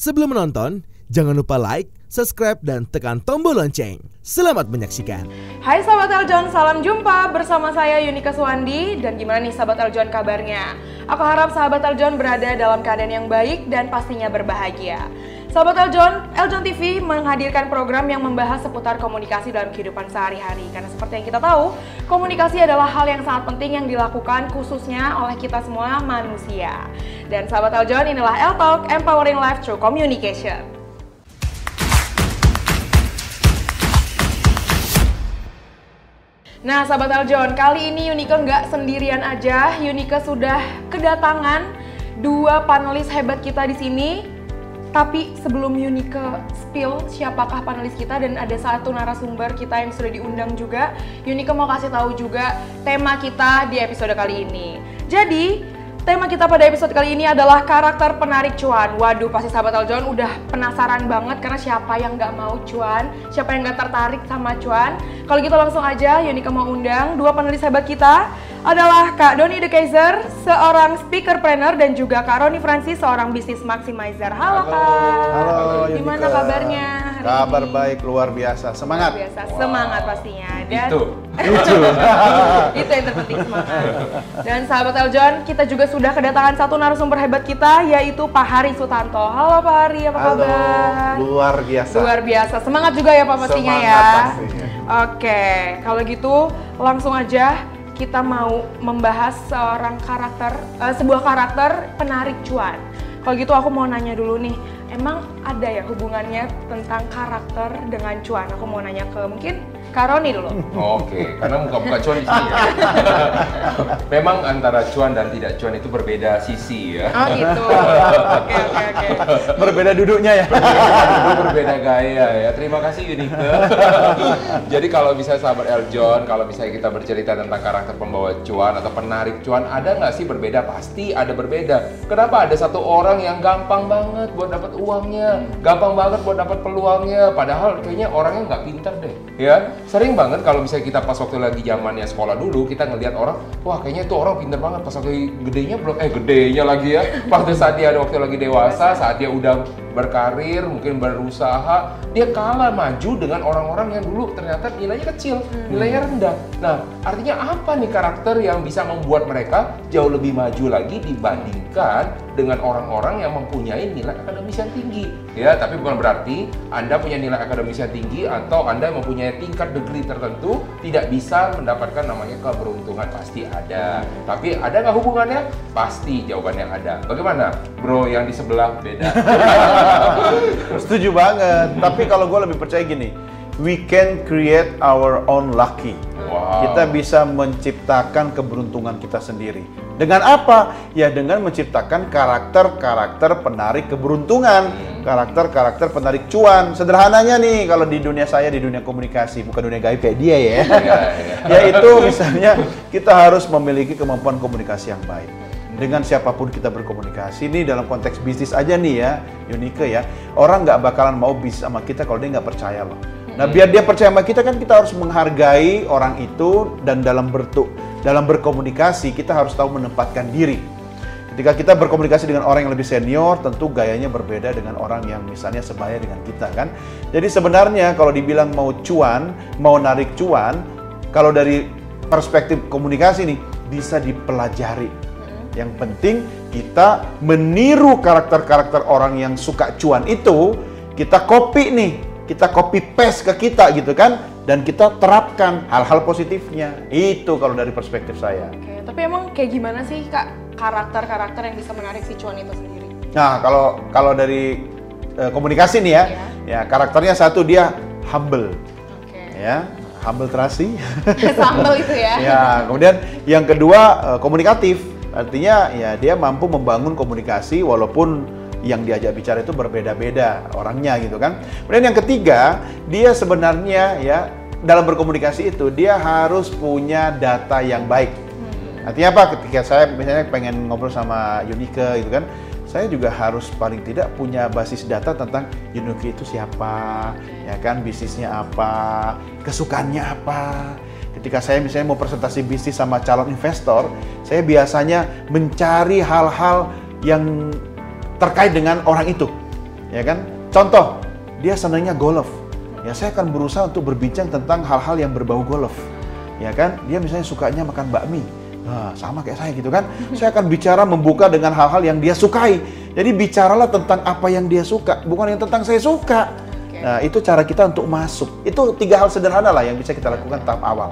Sebelum menonton, jangan lupa like, subscribe, dan tekan tombol lonceng. Selamat menyaksikan. Hai sahabat Eljon, salam jumpa bersama saya Yunika Suwandi. Dan gimana nih sahabat Eljon kabarnya? Aku harap sahabat Eljon berada dalam keadaan yang baik dan pastinya berbahagia. Sahabat Eljon TV menghadirkan program yang membahas seputar komunikasi dalam kehidupan sehari-hari. Karena seperti yang kita tahu, komunikasi adalah hal yang sangat penting yang dilakukan khususnya oleh kita semua manusia. Dan sahabat Eljon, inilah Eltalk, Empowering Life Through Communication. Nah sahabat Eljon, kali ini Yunika nggak sendirian aja. Yunika sudah kedatangan dua panelis hebat kita di sini. Tapi sebelum Yunika spill siapakah panelis kita dan ada satu narasumber kita yang sudah diundang juga, Yunika mau kasih tahu juga tema kita di episode kali ini. Jadi, tema kita pada episode kali ini adalah karakter penarik cuan. Waduh, pasti sahabat Eljon udah penasaran banget karena siapa yang nggak mau cuan, siapa yang nggak tertarik sama cuan. Kalau gitu langsung aja Yunika mau undang dua panelis hebat kita. Adalah Kak Doni De Keizer, seorang speakerpreneur, dan juga Kak Roni Francis, seorang business maximizer. Halo Kak. Halo Yunika. Gimana kabarnya hari Kabar ini? baik, luar biasa. Semangat. Luar biasa, semangat pastinya. Dan Itu yang terpenting, semangat. Dan sahabat Eljon, kita juga sudah kedatangan satu narasumber hebat kita, yaitu Pak Hari Sutanto. Halo Pak Hari, apa kabar? Luar biasa. Luar biasa, semangat juga ya Pak pastinya ya. Pastinya. Oke, kalau gitu langsung aja kita mau membahas sebuah karakter penarik cuan. Kalau gitu aku mau nanya dulu nih, emang ada ya hubungannya tentang karakter dengan cuan? Aku mau nanya ke mungkin Kak Roni dulu. Oke, karena muka-muka cuan di sini ya. Memang antara cuan dan tidak cuan itu berbeda sisi ya. Oh gitu. Oke. Berbeda duduknya ya. Berbeda gaya ya. Terima kasih Yunika. Jadi kalau bisa sahabat Eljon, kalau misalnya kita bercerita tentang karakter pembawa cuan atau penarik cuan, ada nggak sih berbeda? Pasti ada berbeda. Kenapa ada satu orang yang gampang banget buat dapat uangnya, gampang banget buat dapat peluangnya, padahal kayaknya orangnya nggak pintar deh, ya. Sering banget kalau misalnya kita pas waktu lagi zamannya sekolah dulu, kita ngelihat orang, wah kayaknya itu orang pintar banget, pas lagi gedenya lagi ya, pada saat dia ada waktu lagi dewasa, saat dia udah berkarir, mungkin berusaha, dia kalah maju dengan orang-orang yang dulu ternyata nilainya kecil, nilainya rendah. Nah, artinya apa nih karakter yang bisa membuat mereka jauh lebih maju lagi dibandingkan dengan orang-orang yang mempunyai nilai akademis yang tinggi? Ya, tapi bukan berarti Anda punya nilai akademis yang tinggi atau Anda mempunyai tingkat degree tertentu tidak bisa mendapatkan namanya keberuntungan. Pasti ada. Tapi ada nggak hubungannya? Pasti jawabannya ada. Bagaimana? Bro yang di sebelah beda. Setuju banget. Tapi kalau gue lebih percaya gini, we can create our own lucky. Wow. Kita bisa menciptakan keberuntungan kita sendiri. Dengan apa? Ya dengan menciptakan karakter-karakter penarik keberuntungan, karakter-karakter penarik cuan. Sederhananya nih, kalau di dunia saya, di dunia komunikasi, bukan dunia gaib kayak dia ya. Yaitu misalnya kita harus memiliki kemampuan komunikasi yang baik. Dengan siapapun kita berkomunikasi, ini dalam konteks bisnis aja nih ya, Yunika ya. Orang nggak bakalan mau bisnis sama kita kalau dia nggak percaya loh. Nah biar dia percaya sama kita kan kita harus menghargai orang itu, dan dalam berkomunikasi kita harus tahu menempatkan diri. Ketika kita berkomunikasi dengan orang yang lebih senior, tentu gayanya berbeda dengan orang yang misalnya sebaya dengan kita kan. Jadi sebenarnya kalau dibilang mau cuan, mau narik cuan, kalau dari perspektif komunikasi nih bisa dipelajari. Yang penting kita meniru karakter-karakter orang yang suka cuan itu, kita copy nih, kita copy paste ke kita gitu kan, dan kita terapkan hal-hal positifnya. Itu kalau dari perspektif saya. Oke, tapi emang kayak gimana sih Kak karakter-karakter yang bisa menarik si cuan itu sendiri? Nah, kalau dari komunikasi nih ya, ya karakternya satu, dia humble. Ya, humble terasi. Sambal itu ya. Ya, kemudian yang kedua komunikatif. Artinya ya dia mampu membangun komunikasi walaupun yang diajak bicara itu berbeda-beda orangnya gitu kan. Kemudian yang ketiga, dia sebenarnya ya dalam berkomunikasi itu dia harus punya data yang baik. Artinya apa? Ketika saya misalnya pengen ngobrol sama Yunika gitu kan, saya juga harus paling tidak punya basis data tentang Yunika itu siapa, ya kan, bisnisnya apa, kesukaannya apa. Ketika saya misalnya mau presentasi bisnis sama calon investor, saya biasanya mencari hal-hal yang terkait dengan orang itu. ya kan? Contoh, dia senangnya golf. Ya saya akan berusaha untuk berbincang tentang hal-hal yang berbau golf. Ya kan? Dia misalnya sukanya makan bakmi. Nah, sama kayak saya gitu kan. Saya akan bicara membuka dengan hal-hal yang dia sukai. Jadi bicaralah tentang apa yang dia suka, bukan yang tentang saya suka. Nah, itu cara kita untuk masuk. Itu 3 hal sederhana lah yang bisa kita lakukan tahap awal.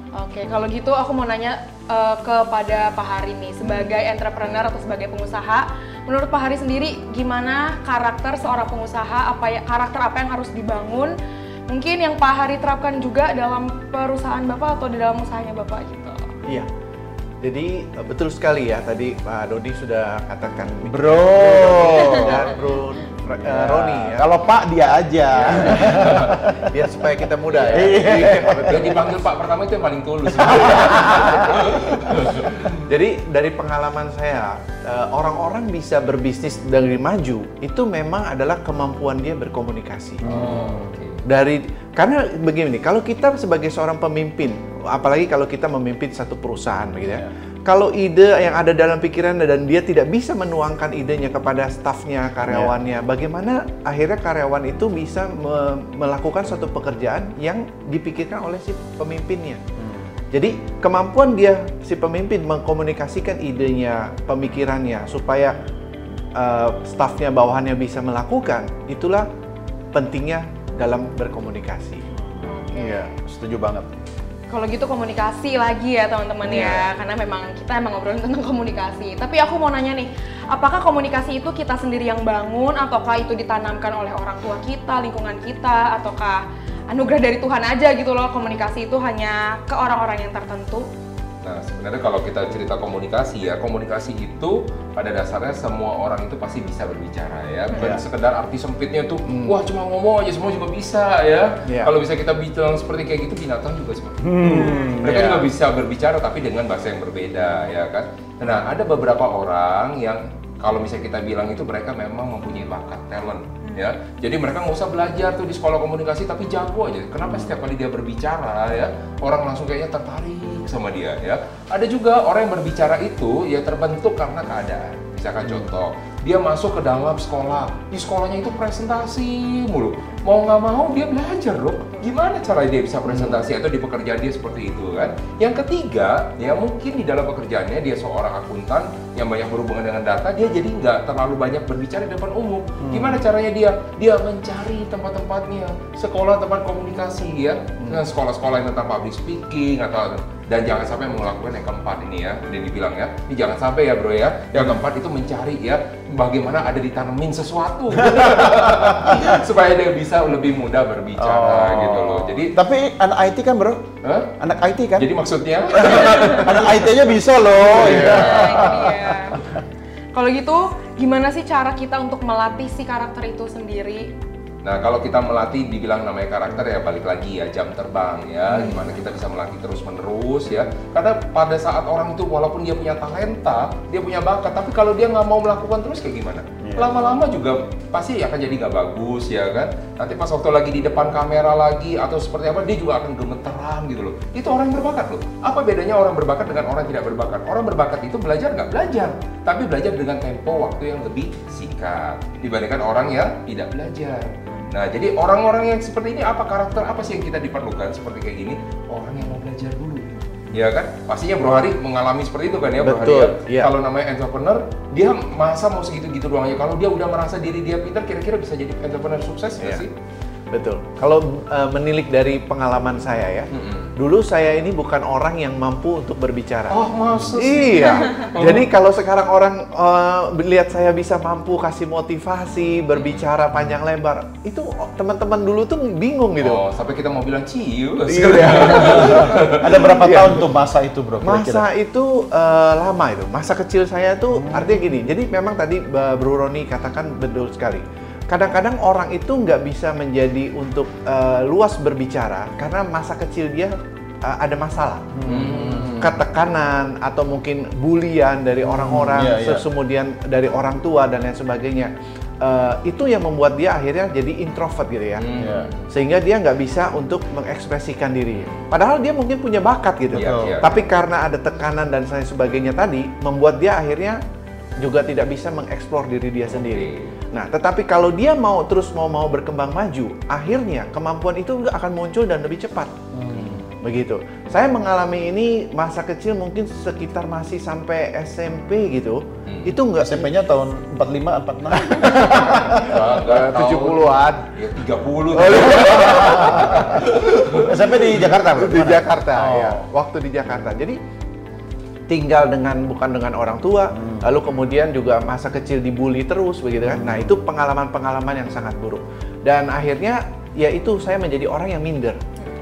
Oke, kalau gitu aku mau nanya kepada Pak Hari nih, sebagai entrepreneur atau sebagai pengusaha, menurut Pak Hari sendiri gimana karakter seorang pengusaha, karakter apa yang harus dibangun? Mungkin yang Pak Hari terapkan juga dalam perusahaan Bapak atau di dalam usahanya Bapak gitu. Iya. Jadi betul sekali ya, tadi Pak Dodi sudah katakan Bro dan Bro Roni ya. Kalau Pak dia aja. Biar supaya kita muda ya. Yang dipanggil Pak pertama itu yang paling tulus. Jadi dari pengalaman saya, orang-orang bisa berbisnis dari maju itu memang adalah kemampuan dia berkomunikasi. Karena begini, kalau kita sebagai seorang pemimpin, apalagi kalau kita memimpin satu perusahaan, gitu ya. Kalau ide yang ada dalam pikiran dan dia tidak bisa menuangkan idenya kepada stafnya, karyawannya, bagaimana akhirnya karyawan itu bisa melakukan suatu pekerjaan yang dipikirkan oleh si pemimpinnya. Jadi kemampuan dia, si pemimpin, mengkomunikasikan idenya, pemikirannya, supaya stafnya, bawahannya bisa melakukan, itulah pentingnya dalam berkomunikasi. Iya, setuju banget. Kalau gitu komunikasi lagi ya teman-teman ya, karena memang kita emang ngobrolin tentang komunikasi. Tapi aku mau nanya nih, apakah komunikasi itu kita sendiri yang bangun, ataukah itu ditanamkan oleh orang tua kita, lingkungan kita, ataukah anugerah dari Tuhan aja gitu loh, komunikasi itu hanya ke orang-orang yang tertentu? Nah, sebenarnya kalau kita cerita komunikasi ya, komunikasi itu pada dasarnya semua orang itu pasti bisa berbicara ya. Bukan sekedar arti sempitnya tuh, wah cuma ngomong aja semua juga bisa ya. Kalau bisa kita bilang seperti kayak gitu, binatang juga seperti itu. Mereka juga bisa berbicara tapi dengan bahasa yang berbeda ya kan. Nah, ada beberapa orang yang kalau misalnya kita bilang itu mereka memang mempunyai bakat, talent. Ya, jadi mereka nggak usah belajar tuh di sekolah komunikasi tapi jago aja. Kenapa setiap kali dia berbicara ya orang langsung kayaknya tertarik sama dia ya. Ada juga orang yang berbicara itu ya terbentuk karena keadaan. Misalkan contoh, dia masuk ke dalam sekolah, di sekolahnya itu presentasi mulu. Mau nggak mau dia belajar loh. Gimana caranya dia bisa presentasi atau di pekerjaan dia seperti itu kan? Yang ketiga, ya mungkin di dalam pekerjaannya dia seorang akuntan yang banyak berhubungan dengan data, dia jadi nggak terlalu banyak berbicara di depan umum. Gimana caranya dia? Dia mencari tempat-tempatnya, sekolah tempat komunikasi ya, dengan sekolah-sekolah yang tentang public speaking atau dan jangan sampai melakukan yang keempat ini ya, dan dibilang ya, ini jangan sampai ya bro ya, yang keempat itu mencari ya bagaimana ada ditanemin sesuatu supaya dia bisa lebih mudah berbicara gitu loh. Jadi tapi anak IT kan bro? Anak IT kan? Jadi maksudnya anak IT-nya bisa loh. Kalau gitu, gimana sih cara kita untuk melatih si karakter itu sendiri? Nah, kalau kita melatih dibilang namanya karakter ya balik lagi ya jam terbang ya, gimana kita bisa melatih terus-menerus ya. Karena pada saat orang itu walaupun dia punya talenta, dia punya bakat, tapi kalau dia nggak mau melakukan terus kayak gimana? Lama-lama juga pasti akan jadi nggak bagus ya kan. Nanti pas waktu lagi di depan kamera lagi atau seperti apa, dia juga akan gemeteran gitu loh. Itu orang yang berbakat loh. Apa bedanya orang berbakat dengan orang yang tidak berbakat? Orang berbakat itu belajar nggak? Belajar. Tapi belajar dengan tempo waktu yang lebih singkat dibandingkan orang yang tidak belajar. Nah, jadi orang-orang yang seperti ini apa karakter apa sih yang kita diperlukan seperti kayak gini? Orang yang mau belajar dulu. Ya kan? Pastinya Bro Hari mengalami seperti itu kan ya Bro Hari ya? Iya. Kalau namanya entrepreneur, dia masa mau segitu-gitu doang aja. Kalau dia udah merasa diri dia pintar, kira-kira bisa jadi entrepreneur sukses nggak sih? Betul. Kalau menilik dari pengalaman saya ya, dulu saya ini bukan orang yang mampu untuk berbicara. Oh, masa sih? Iya. Jadi kalau sekarang orang lihat saya bisa mampu kasih motivasi, berbicara panjang lebar, itu teman-teman dulu tuh bingung gitu. Oh, sampai kita mau bilang ciu. Iya. Ada berapa tahun tuh masa itu bro? Masa itu lama itu. Masa kecil saya tuh artinya gini. Jadi memang tadi Bro Roni katakan betul sekali. Kadang-kadang orang itu nggak bisa menjadi untuk luas berbicara karena masa kecil dia ada masalah. Ketekanan atau mungkin bulian dari orang-orang, kemudian dari orang tua dan lain sebagainya. Itu yang membuat dia akhirnya jadi introvert gitu ya. Sehingga dia nggak bisa untuk mengekspresikan diri. Padahal dia mungkin punya bakat gitu. Tapi karena ada tekanan dan lain sebagainya tadi, membuat dia akhirnya juga tidak bisa mengeksplor diri dia sendiri. Nah, tetapi kalau dia mau terus mau berkembang maju, akhirnya kemampuan itu akan muncul dan lebih cepat. Begitu. Saya mengalami ini masa kecil mungkin sekitar masih sampai SMP gitu. Itu enggak SMP-nya tahun 45, 46. 70-an. Ya 30. SMP di Jakarta, Bro? Di Mana? Jakarta, ya. Waktu di Jakarta. Jadi tinggal bukan dengan orang tua, lalu kemudian juga masa kecil dibully terus begitu kan. Nah, itu pengalaman-pengalaman yang sangat buruk. Dan akhirnya ya itu saya menjadi orang yang minder.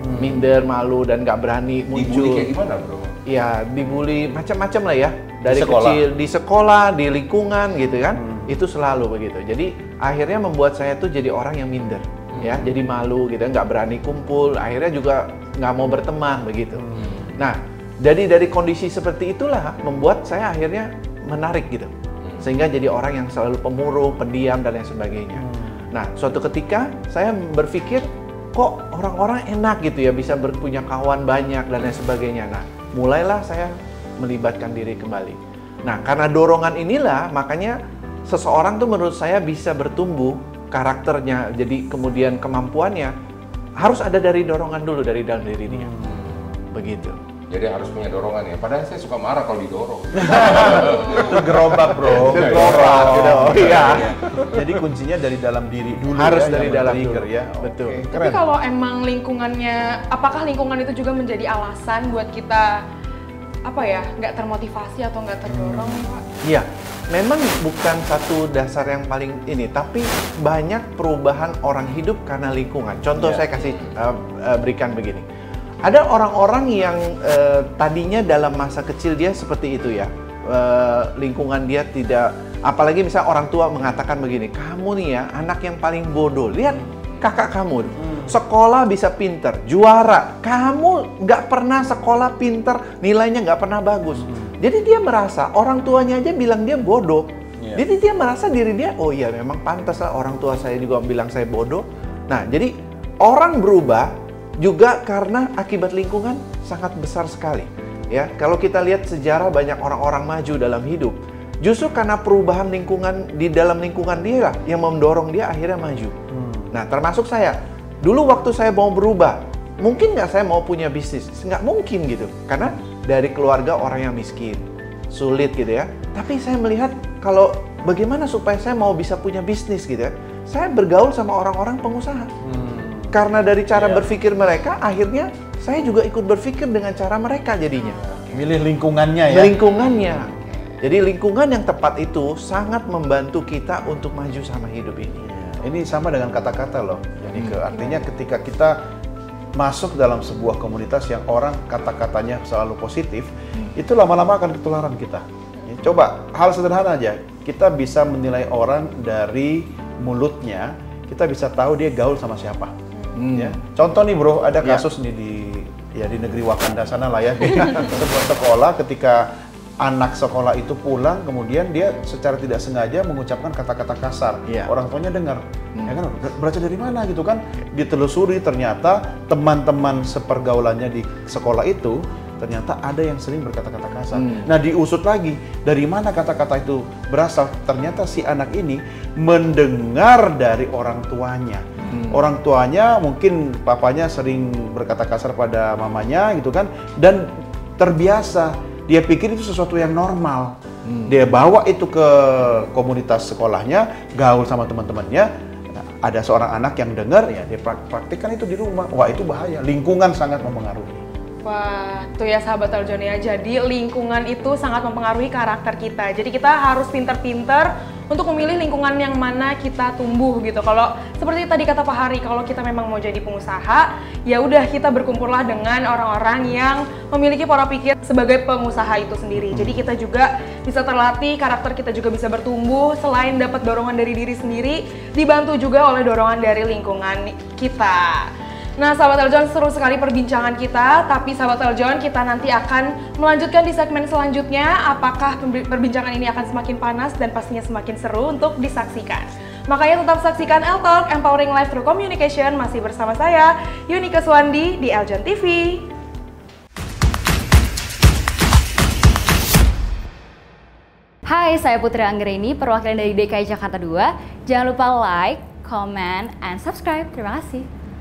Minder, malu, dan nggak berani muncul. Dibully kayak gimana, Bro? Ya, dibully macam-macam lah ya. Dari sekolah. kecil, di sekolah, di lingkungan gitu kan. Itu selalu begitu. Jadi akhirnya membuat saya tuh jadi orang yang minder. Ya, jadi malu gitu, nggak berani kumpul. Akhirnya juga nggak mau berteman begitu. Nah, dari kondisi seperti itulah membuat saya akhirnya menarik gitu. Sehingga jadi orang yang selalu pemurung, pendiam, dan lain sebagainya. Nah, suatu ketika saya berpikir, kok orang-orang enak gitu ya bisa punya kawan banyak dan lain sebagainya. Nah, mulailah saya melibatkan diri kembali. Nah, karena dorongan inilah makanya seseorang tuh menurut saya bisa bertumbuh karakternya, jadi kemudian kemampuannya harus ada dari dorongan dulu dari dalam diri dia. Begitu. Jadi harus punya dorongan ya. Padahal saya suka marah kalau didorong. Itu gerobak, Bro. Itu gerobak, gitu. Iya. Jadi kuncinya dari dalam diri dulu. Harus ya, dari yang dalam men-trigger dulu. ya. Betul. Oke, Tapi keren. kalau emang lingkungannya, apakah lingkungan itu juga menjadi alasan buat kita nggak termotivasi atau nggak terdorong, Pak? Iya, memang bukan satu dasar yang paling ini, tapi banyak perubahan orang hidup karena lingkungan. Contoh Iya. saya kasih berikan begini. Ada orang-orang yang tadinya dalam masa kecil dia seperti itu ya, lingkungan dia tidak, apalagi misalnya orang tua mengatakan begini, kamu nih ya anak yang paling bodoh, lihat kakak kamu, sekolah bisa pinter, juara, kamu nggak pernah sekolah pinter, nilainya nggak pernah bagus. Jadi dia merasa orang tuanya aja bilang dia bodoh. Iya. Jadi dia merasa diri dia, oh iya memang pantas lah orang tua saya juga bilang saya bodoh. Nah, jadi orang berubah juga karena akibat lingkungan sangat besar sekali. Ya, kalau kita lihat sejarah banyak orang-orang maju dalam hidup, justru karena perubahan lingkungan di dalam lingkungan dia lah yang mendorong dia akhirnya maju. Nah, termasuk saya. Dulu waktu saya mau berubah, mungkin nggak saya mau punya bisnis? Nggak mungkin gitu. Karena dari keluarga orang yang miskin, sulit gitu ya. Tapi saya melihat kalau bagaimana supaya saya mau bisa punya bisnis gitu ya. Saya bergaul sama orang-orang pengusaha. Karena dari cara berpikir mereka, akhirnya saya juga ikut berpikir dengan cara mereka jadinya. Milih lingkungannya ya. Lingkungannya. Jadi lingkungan yang tepat itu sangat membantu kita untuk maju sama hidup ini. Ini sama dengan kata-kata loh, Yanike. Artinya ketika kita masuk dalam sebuah komunitas yang orang kata-katanya selalu positif, itu lama-lama akan ketularan kita. Ya, coba hal sederhana aja, kita bisa menilai orang dari mulutnya, kita bisa tahu dia gaul sama siapa. Ya. Contoh nih bro, ada kasus nih di negeri Wakanda sana lah ya, di sebuah sekolah ketika anak sekolah itu pulang, kemudian dia secara tidak sengaja mengucapkan kata-kata kasar. Orang tuanya dengar, ya kan, berasal dari mana gitu kan? Ditelusuri ternyata teman-teman sepergaulannya di sekolah itu ternyata ada yang sering berkata-kata kasar. Nah, diusut lagi dari mana kata-kata itu berasal. Ternyata si anak ini mendengar dari orang tuanya. Orang tuanya mungkin papanya sering berkata kasar pada mamanya gitu kan, dan terbiasa. Dia pikir itu sesuatu yang normal. Dia bawa itu ke komunitas sekolahnya, gaul sama teman-temannya. Nah, ada seorang anak yang dengar, ya dia praktikkan itu di rumah. Wah, itu bahaya. Lingkungan sangat mempengaruhi. Wah, tuh ya sahabat Eljon ya. Jadi lingkungan itu sangat mempengaruhi karakter kita. Jadi kita harus pinter-pinter untuk memilih lingkungan yang mana kita tumbuh gitu. Kalau seperti tadi kata Pak Hari, kalau kita memang mau jadi pengusaha, ya udah kita berkumpullah dengan orang-orang yang memiliki pola pikir sebagai pengusaha itu sendiri. Jadi kita juga bisa terlatih, karakter kita juga bisa bertumbuh selain dapat dorongan dari diri sendiri, dibantu juga oleh dorongan dari lingkungan kita. Nah, sahabat Eljon, seru sekali perbincangan kita, tapi sahabat Eljon, kita nanti akan melanjutkan di segmen selanjutnya. Apakah perbincangan ini akan semakin panas dan pastinya semakin seru untuk disaksikan. Makanya tetap saksikan L-Talk, Empowering Life Through Communication, masih bersama saya, Yunike Suwandi di Eljon TV. Hai, saya Putri Anggreni, perwakilan dari DKI Jakarta 2. Jangan lupa like, comment, and subscribe. Terima kasih.